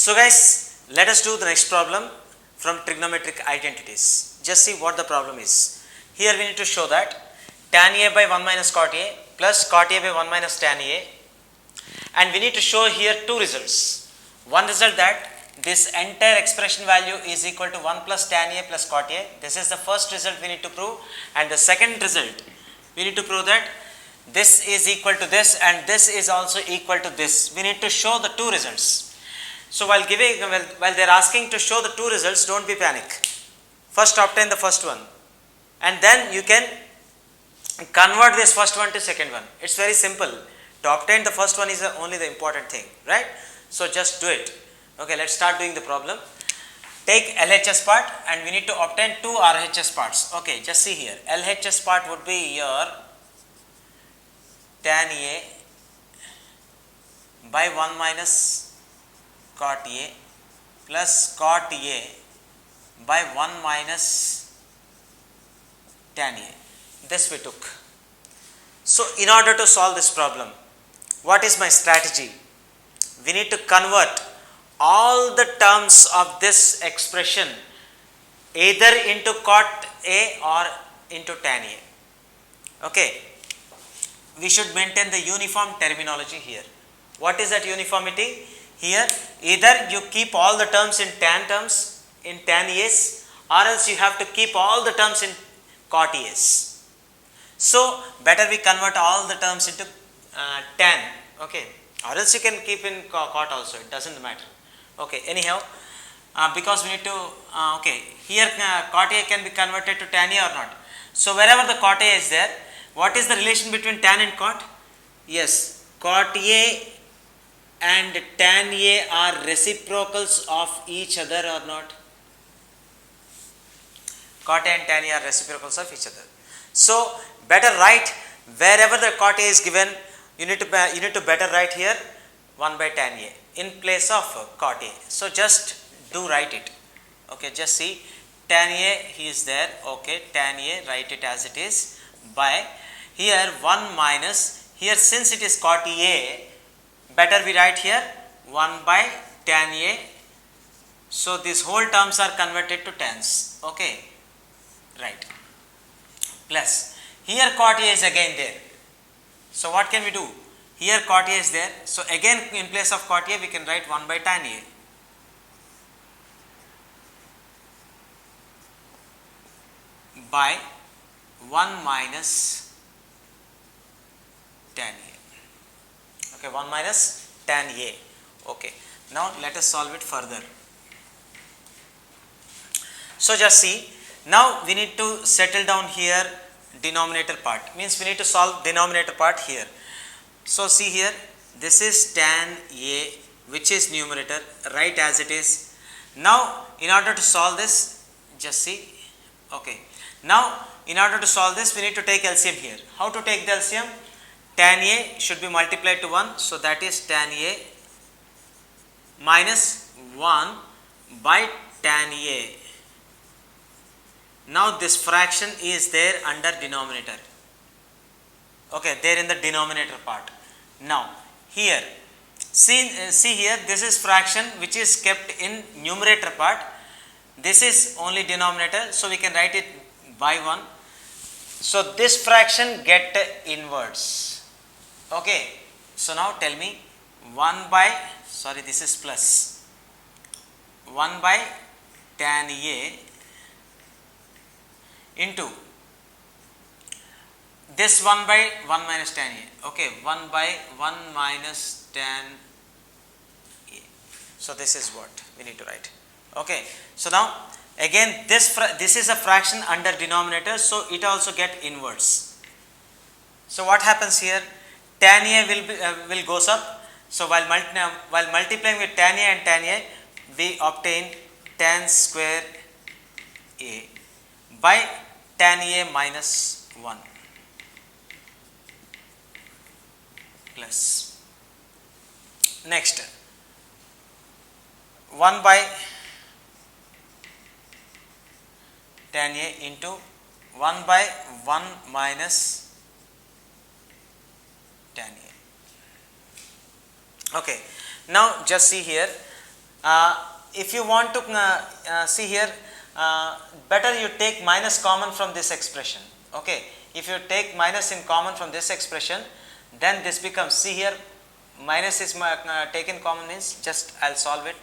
So guys, let us do the next problem from trigonometric identities. Just see what the problem is. Here we need to show that tan A by 1 minus cot A plus cot A by 1 minus tan A, and we need to show here two results. One result that this entire expression value is equal to 1 plus tan A plus cot A. This is the first result we need to prove, and the second result we need to prove that this is equal to this and this is also equal to this. We need to show the two results. So while they are asking to show the two results, don't be panic. First obtain the first one, and then you can convert this first one to second one. It's very simple. To obtain the first one is only the important thing, right? So just do it. Okay, let's start doing the problem. Take LHS part and we need to obtain two RHS parts. Okay, just see here. LHS part would be your tan A by 1 minus cot A plus cot A by 1 minus tan A. This we took. So in order to solve this problem, what is my strategy? We need to convert all the terms of this expression either into cot A or into tan A. Okay, we should maintain the uniform terminology here. What is that uniformity? Here either you keep all the terms in tan A's, or else you have to keep all the terms in cot A's. So better we convert all the terms into tan, okay, or else you can keep in cot also, it doesn't matter. Okay, anyhow, because we need to, okay, here cot A can be converted to tan A or not. So wherever the cot A is there, what is the relation between tan and cot? Yes, cot A and tan A are reciprocals of each other or not? Cot A and tan A are reciprocals of each other. So better write wherever the cot A is given, you need to better write here 1 by tan A in place of cot A. So just do write it. Okay, just see tan A is there. Okay, tan A, write it as it is by here 1 minus, here since it is cot A, better we write here 1 by tan A. So these whole terms are converted to tans. Okay, right, plus here cot A is again there. So what can we do? Here cot A is there. So again in place of cot A we can write 1 by tan A. By 1 minus tan A. Okay, 1 minus tan A. Okay, now let us solve it further. So just see, now we need to settle down here denominator part, means we need to solve denominator part here. So see here, this is tan A, which is numerator, write as it is. Now in order to solve this, just see, okay, now in order to solve this we need to take LCM here. How to take the LCM? Tan A should be multiplied to 1, so that is tan A minus 1 by tan A. Now this fraction is there under denominator. Okay, there in the denominator part. Now here, see here, this is fraction which is kept in numerator part. This is only denominator, so we can write it by 1. So this fraction get inwards. Okay, so now tell me 1 by, sorry, this is plus 1 by tan A into this 1 by 1 minus tan A. Okay, 1 by 1 minus tan A. So this is what we need to write. Okay, so now again this is a fraction under denominator, so it also get inwards. So what happens here? Tan A will goes up. So while multiplying with tan A and tan A, we obtain tan square A by tan A minus 1 plus, next 1 by tan A into 1 by 1 minus tan A. Okay, now just see here, If you want to see here, better you take minus common from this expression. Okay, if you take minus in common from this expression, then this becomes, see here, minus is taken common means just I will solve it,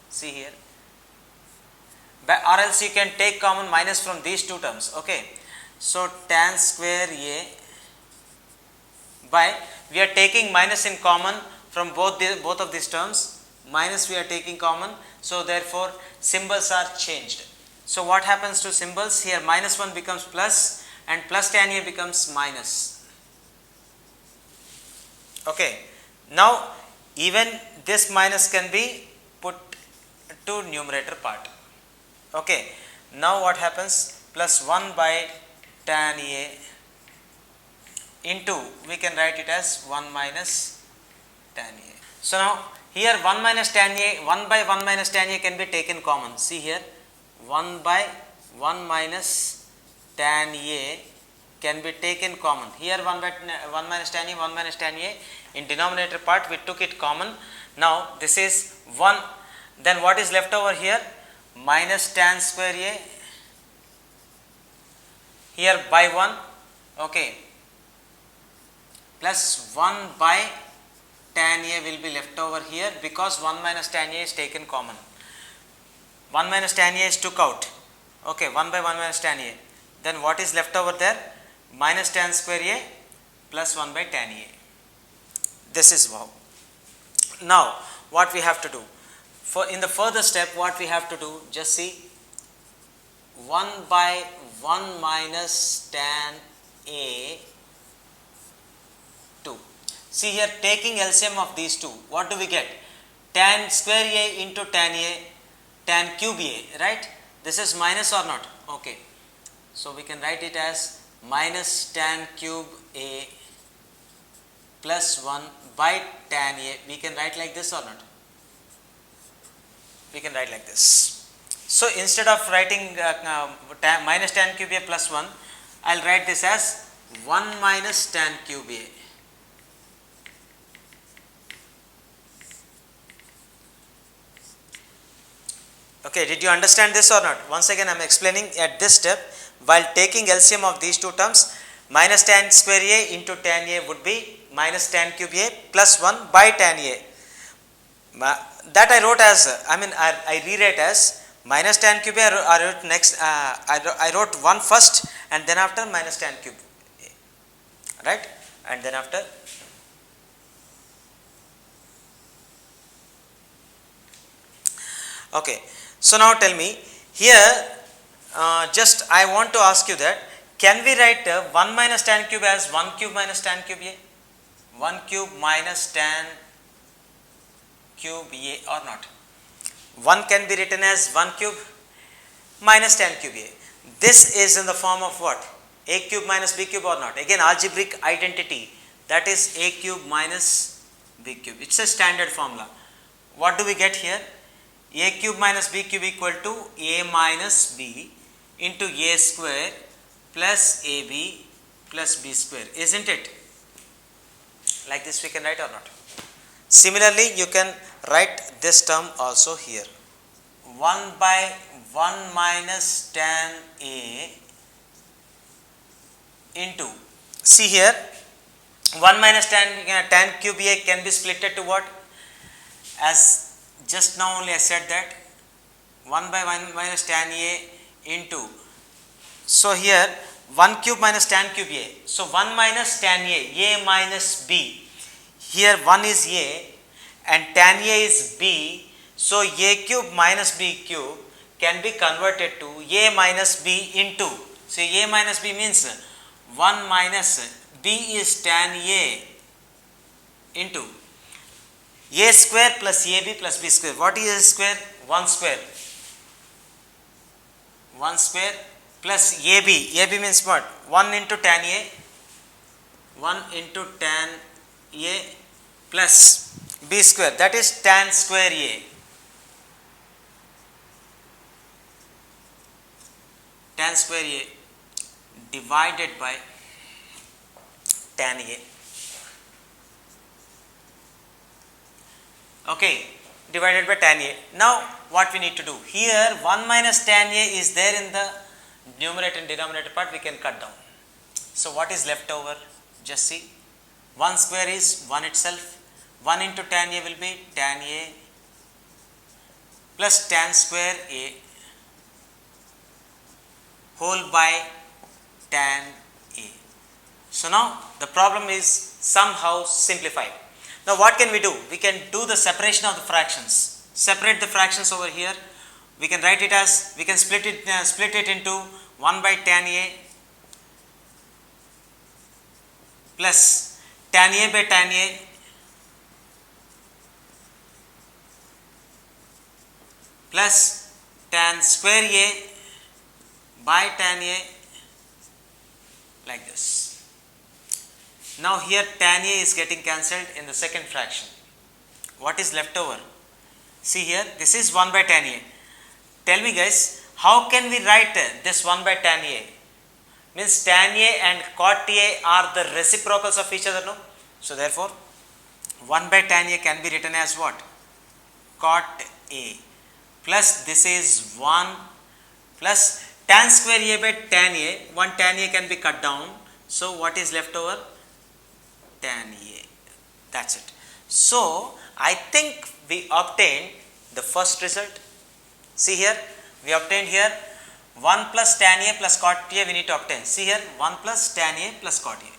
see here, or else you can take common minus from these two terms. Okay, so tan square A by, we are taking minus in common from both of these terms, minus we are taking common, so therefore symbols are changed. So what happens to symbols here, minus 1 becomes plus and plus tan A becomes minus. Okay, now even this minus can be put to numerator part. Okay, now what happens, plus 1 by tan A into, we can write it as 1 minus tan A. So now here 1 minus tan A, 1 by 1 minus tan A can be taken common. See here, 1 by 1 minus tan A can be taken common. Here 1 by 1 minus tan A, 1 minus tan A, in denominator part we took it common. Now this is 1, then what is left over here, minus tan square A, here by 1, okay, plus 1 by tan A will be left over here, because 1 minus tan A is taken common. 1 minus tan A is took out. Okay, 1 by 1 minus tan A. Then what is left over there? Minus tan square A plus 1 by tan A. This is how. Now, what we have to do? For in the further step, what we have to do? Just see, 1 by 1 minus tan A 2. See here, taking LCM of these two, what do we get? Tan square A into tan A, tan cube A, right? This is minus or not? Okay. So we can write it as minus tan cube A plus 1 by tan A. We can write like this or not? We can write like this. So instead of writing minus tan cube A plus 1, I will write this as 1 minus tan cube A. Okay, did you understand this or not? Once again I am explaining at this step, while taking LCM of these two terms, minus tan square A into tan A would be minus tan cube A plus 1 by tan A. That I wrote as, I rewrite as minus tan cube A, I wrote next, I wrote 1 first and then after minus tan cube A, right? And then after, okay. So now tell me, here just I want to ask you that, can we write 1 minus tan cube as 1 cube minus tan cube A? 1 cube minus tan cube A or not? 1 can be written as 1 cube minus tan cube A. This is in the form of what? A cube minus B cube or not? Again, algebraic identity, that is A cube minus B cube. It is a standard formula. What do we get here? A cube minus B cube equal to A minus B into A square plus AB plus B square, isn't it? Like this we can write or not? Similarly, you can write this term also here. 1 by 1 minus tan A into, see here, 1 minus tan cube A can be splitted to what? As just now only I said that 1 by 1 minus tan A into, so here 1 cube minus tan cube A, so 1 minus tan A minus B, here 1 is A and tan A is B, so A cube minus B cube can be converted to A minus B into, so A minus B means 1 minus B is tan A into A square plus AB plus B square. What is A square? 1 square. 1 square plus AB. AB means what? 1 into tan A. 1 into tan A plus B square. That is tan square A. Tan square A divided by tan A. Okay, divided by tan A. Now what we need to do? Here 1 minus tan A is there in the numerator and denominator part, we can cut down. So what is left over? Just see. 1 square is 1 itself. 1 into tan A will be tan A plus tan square A whole by tan A. So now the problem is somehow simplified. Now what can we do? We can do the separation of the fractions. Separate the fractions over here. We can write it as, we can split it into 1 by tan A plus tan A by tan A plus tan square A by tan A, like this. Now here tan A is getting cancelled in the second fraction. What is left over? See here, this is 1 by tan A. Tell me guys, how can we write this 1 by tan A? Means tan A and cot A are the reciprocals of each other, no? So therefore 1 by tan A can be written as what? Cot A plus this is 1 plus tan square A by tan A. 1 tan A can be cut down. So what is left over? Tan A. That's it. So I think we obtained the first result. See here, we obtained here 1 plus tan A plus cot A we need to obtain. See here, 1 plus tan A plus cot A.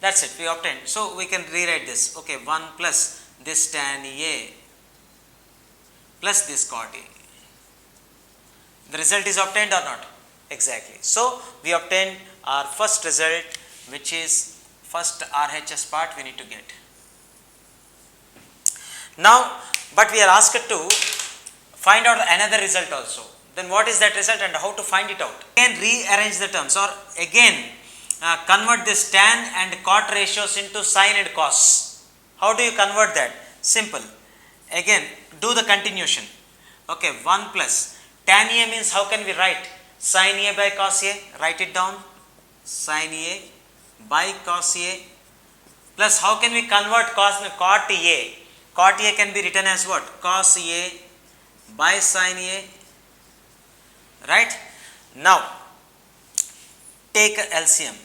That's it, we obtained. So we can rewrite this. Okay, 1 plus this tan A plus this cot A. The result is obtained or not? Exactly. So we obtained our first result, which is first RHS part we need to get. Now, but we are asked to find out another result also. Then what is that result and how to find it out? Again rearrange the terms, or again convert this tan and cot ratios into sin and cos. How do you convert that? Simple. Again do the continuation. Okay, 1 plus tan A means how can we write? Sin A by cos A. Write it down. Sin A by cos A plus how can we convert cot A? Cot A can be written as what? Cos A by sin A. Right? Now take LCM.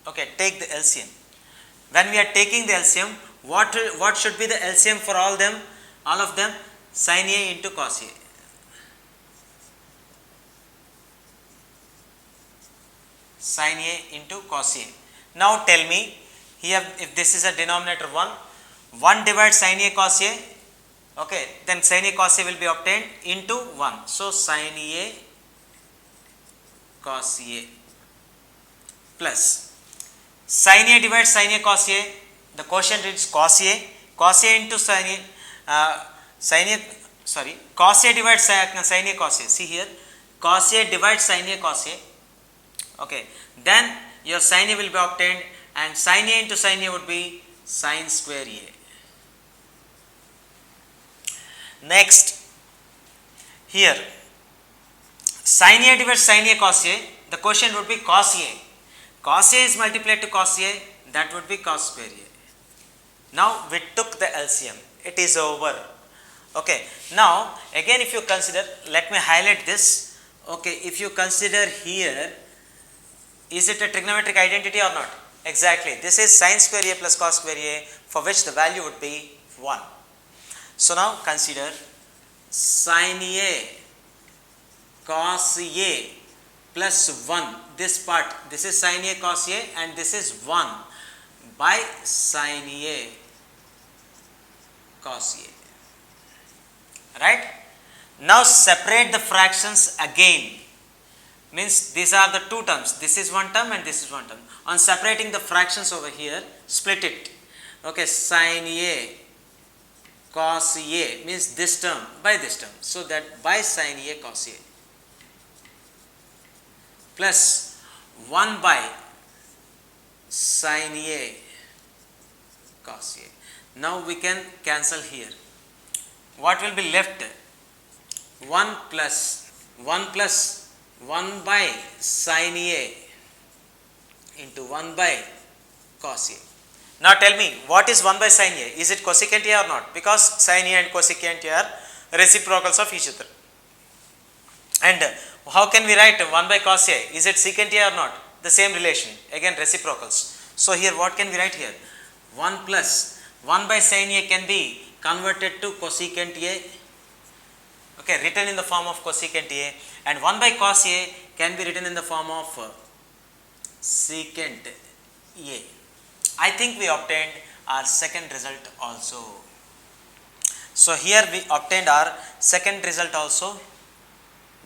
Okay, take the LCM. When we are taking the LCM, what should be the LCM for all of them? Sin A into cos A. Sin A into cos A. Now tell me here, if this is a denominator 1 divides sin A cos A, okay, then sin A cos A will be obtained into 1. So sin A cos A plus sin A divides sin A cos A, the quotient is cos A into sin A, cos A divides sin A cos A. See here, cos A divides sin A cos A. Okay, then your sin A will be obtained, and sin A into sin A would be sin square A. Next, here sin A divides sin A cos A, the quotient would be cos A. Cos A is multiplied to cos A, that would be cos square A. Now we took the LCM, it is over. Okay, now again if you consider, let me highlight this. Okay, if you consider here, is it a trigonometric identity or not? Exactly, this is sin square A plus cos square A, for which the value would be 1. So now consider sin A cos A plus 1, this part, this is sin A cos A and this is 1 by sin A cos A. Right? Now separate the fractions again. Means these are the two terms, this is one term and this is one term. On separating the fractions over here, split it. Okay, sin A cos A means this term by this term. So that by sin A cos A plus 1 by sin A cos A. Now we can cancel here. What will be left? 1 plus 1 by sin A into 1 by cos A. Now tell me, what is 1 by sin A? Is it cosecant A or not? Because sin A and cosecant A are reciprocals of each other. And how can we write 1 by cos A? Is it secant A or not? The same relation, again reciprocals. So here what can we write here? 1 plus 1 by sin A can be converted to cosecant A, okay, written in the form of cosecant A, and 1 by cos A can be written in the form of secant A. I think we obtained our second result also. So here we obtained our second result also,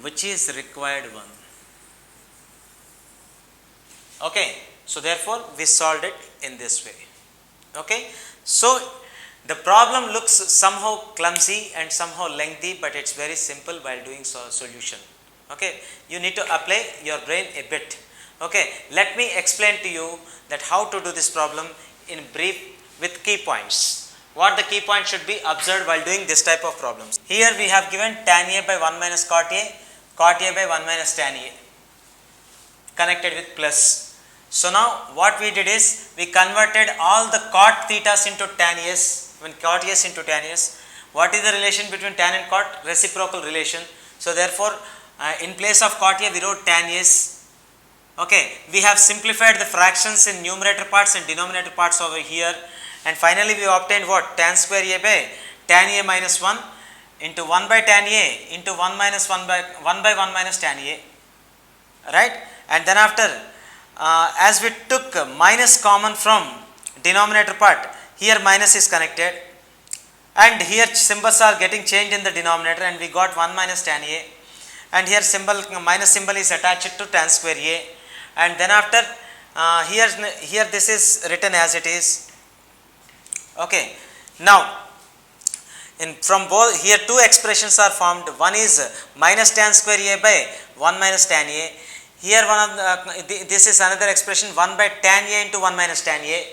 which is required one. Okay, so therefore we solved it in this way. Okay, so the problem looks somehow clumsy and somehow lengthy, but it's very simple while doing solution. Okay, you need to apply your brain a bit. Okay, let me explain to you that how to do this problem in brief with key points. What the key points should be observed while doing this type of problems. Here we have given tan A by 1 minus cot A by 1 minus tan A connected with plus. So now what we did is we converted all the cot thetas into tan A's. When cot A's into tan A's, what is the relation between tan and cot? Reciprocal relation. So therefore in place of cot A we wrote tan A's. Okay, we have simplified the fractions in numerator parts and denominator parts over here, and finally we obtained what? Tan square A by tan A minus 1 into 1 by tan A into 1 minus 1 by 1 minus tan A, right? And then after as we took minus common from denominator part, here minus is connected and here symbols are getting changed in the denominator, and we got 1 minus tan A, and here minus symbol is attached to tan square A. And then after here this is written as it is. Okay, now from both here two expressions are formed. One is minus tan square A by 1 minus tan A. Here this is another expression, 1 by tan A into 1 minus tan A.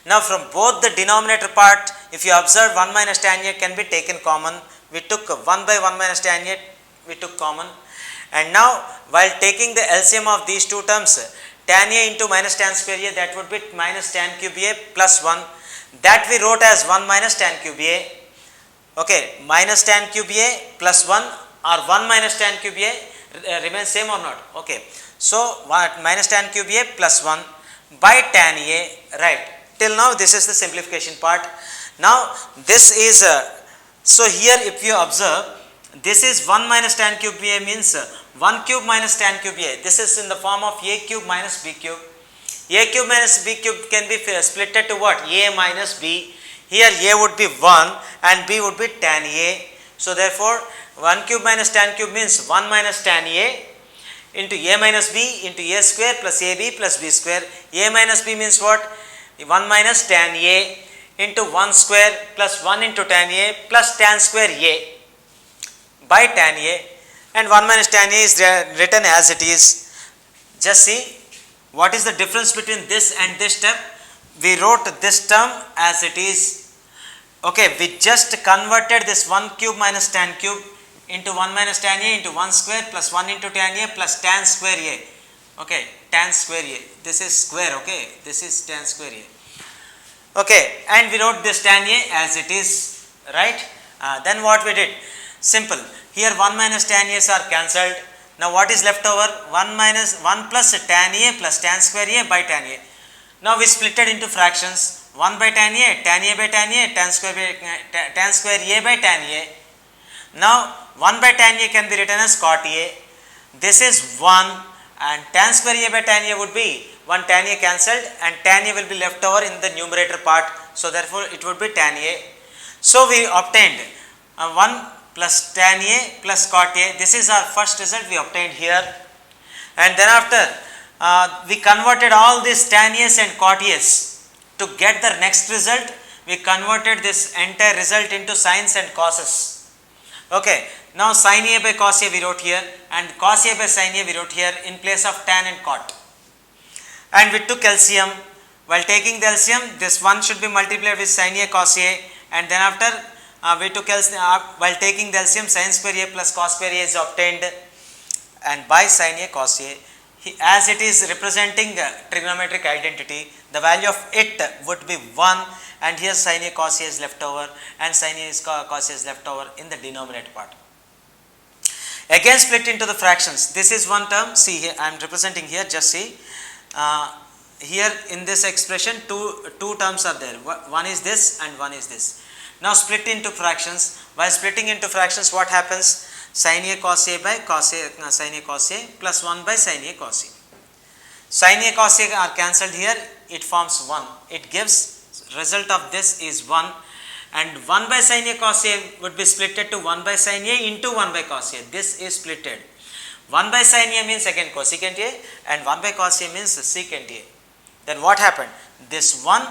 Now from both the denominator part, if you observe, 1 minus tan A can be taken common. We took 1 by 1 minus tan A, we took common. And now while taking the LCM of these two terms, tan A into minus tan square A, that would be minus tan cube A plus 1, that we wrote as 1 minus tan cube A. Okay, minus tan cube A plus 1 or 1 minus tan cube A remains same or not? Okay, so what? Minus tan cube A plus 1 by tan A, right? Till now this is the simplification part. Now this is so here if you observe, this is 1 minus tan cube A means 1 cube minus tan cube A. This is in the form of A cube minus B cube. A cube minus B cube can be splitted to what? A minus B. Here A would be 1 and B would be tan A. So therefore 1 cube minus tan cube means 1 minus tan A into A minus B into A square plus AB plus B square. A minus B means what? 1 minus tan A into 1 square plus 1 into tan A plus tan square A by tan A, and 1 minus tan A is written as it is. Just see what is the difference between this and this step. We wrote this term as it is. Okay, we just converted this 1 cube minus tan cube into 1 minus tan A into 1 square plus 1 into tan A plus tan square A. Okay, tan square A. This is square, okay, this is tan square A. Okay, and we wrote this tan A as it is, right? Then what we did? Simple. Here 1 minus tan A's are cancelled. Now what is left over? 1 plus tan A plus tan square A by tan A. Now we split it into fractions. 1 by tan A by tan A, tan square A by tan A. Now 1 by tan A can be written as cot A. This is 1 and tan square A by tan A would be 1 tan A cancelled and tan A will be left over in the numerator part. So therefore it would be tan A. So we obtained 1 plus tan A plus cot A. This is our first result we obtained here. And then after we converted all these tan A's and cot A's to get the next result. We converted this entire result into sines and coses. Okay, now sin A by cos A we wrote here and cos A by sin A we wrote here in place of tan and cot. And we took LCM. While taking the LCM, this one should be multiplied with sin A cos A, and then after we took while taking the LCM, sin square A plus cos square A is obtained, and by sin A cos A as it is representing trigonometric identity, the value of it would be 1, and here sin A cos A is left over and sin A is cos A is left over in the denominator part. Again split into the fractions. This is one term. See here, I am representing here, just see. Here in this expression two terms are there. One is this and one is this. Now split into fractions. While splitting into fractions, what happens? Sin A cos A by cos A sin A cos A plus 1 by sin A cos A. Sin A cos A are cancelled here. It forms 1. It gives result of this is 1, and 1 by sin A cos A would be splitted to 1 by sin A into 1 by cos A. This is splitted. 1 by sin A means again cosecant A, and 1 by cos A means secant A. Then what happened? This 1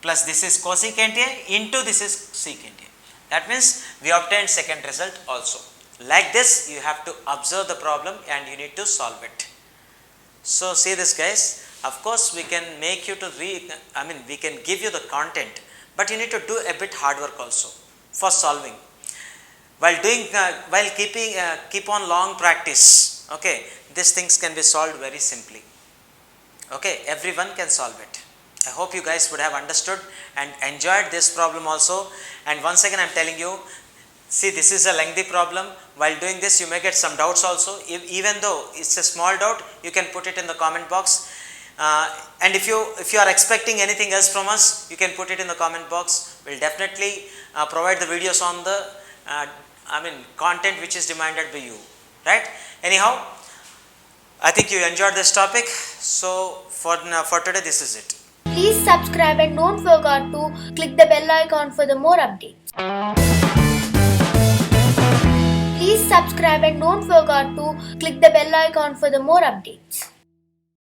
plus this is cosecant A into this is secant A. That means we obtained second result also. Like this, you have to observe the problem and you need to solve it. So see this, guys. Of course, we can make you to we can give you the content, but you need to do a bit hard work also for solving. While doing, keep on long practice. Okay, these things can be solved very simply. Okay, everyone can solve it. I hope you guys would have understood and enjoyed this problem also. And once again, I am telling you, see, this is a lengthy problem. While doing this, you may get some doubts also. Even though it's a small doubt, you can put it in the comment box. And if you are expecting anything else from us, you can put it in the comment box. We'll definitely provide the videos on the content which is demanded by you, right? Anyhow, I think you enjoyed this topic. So for today, this is it. Please subscribe and don't forget to click the bell icon for the more updates. Please subscribe and don't forget to click the bell icon for the more updates.